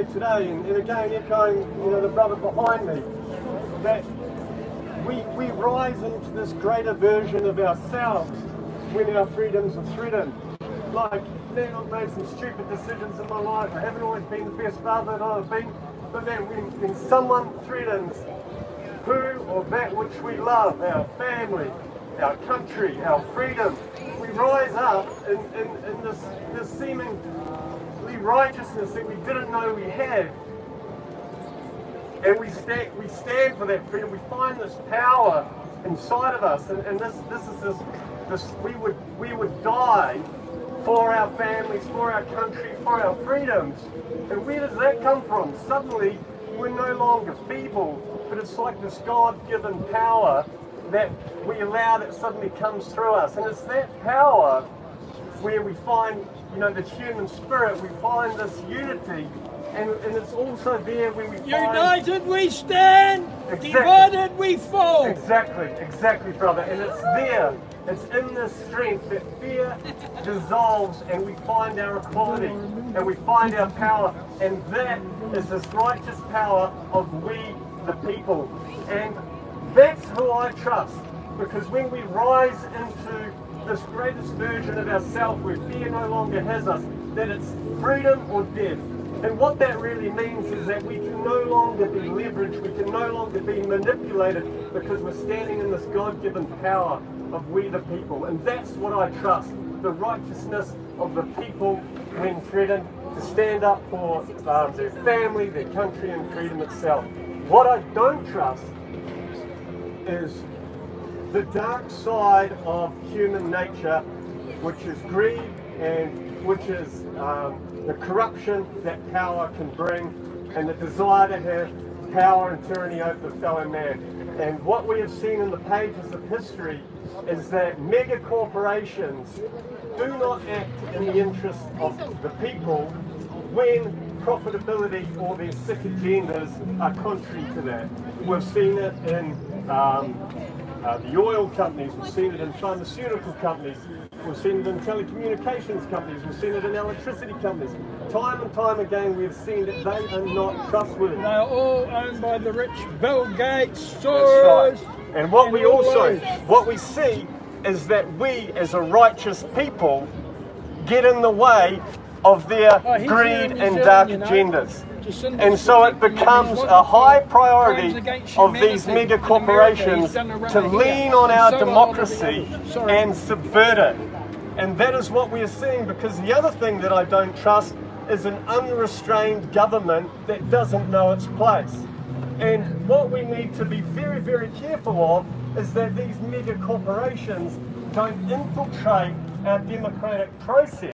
here today, and again echoing, the brother behind me, that we rise into this greater version of ourselves when our freedoms are threatened. Like, man, I've made some stupid decisions in my life. I haven't always been the best father that I've been. But then when someone threatens who or that which we love, our family, our country, our freedom, we rise up in this seemingly righteousness that we didn't know we had. And we stand for that freedom. We find this power inside of us, and this we would die for our families, for our country, for our freedoms. And where does that come from? Suddenly, we're no longer feeble, but it's like this God-given power that we allow that suddenly comes through us. And it's that power where we find, the human spirit, we find this unity, and it's also there where we find... United we stand, exactly, divided we fall. Exactly, brother. And it's there. It's in this strength that fear dissolves, and we find our equality, and we find our power, and that is this righteous power of we the people. And that's who I trust, because when we rise into this greatest version of ourselves where fear no longer has us, that it's freedom or death. And what that really means is that we can no longer be leveraged, we can no longer be manipulated, because we're standing in this God-given power of we the people. And that's what I trust, the righteousness of the people when threatened, to stand up for their family, their country and freedom itself. What I don't trust is the dark side of human nature, which is greed and which is the corruption that power can bring, and the desire to have power and tyranny over the fellow man. And what we have seen in the pages of history is that mega corporations do not act in the interest of the people when profitability or their sick agendas are contrary to that. We've seen it in the oil companies, we've seen it in pharmaceutical companies, we've seen it in telecommunications companies, we've seen it in electricity companies. Time and time again we've seen that they are not trustworthy. They are all owned by the rich Bill Gates, Soros. That's right. And what we see is that we as a righteous people get in the way of their greed and dark agendas. And so it becomes a high priority of these mega corporations to lean on our democracy and subvert it. And that is what we are seeing, because the other thing that I don't trust is an unrestrained government that doesn't know its place. And what we need to be very, very careful of is that these mega corporations don't infiltrate our democratic process.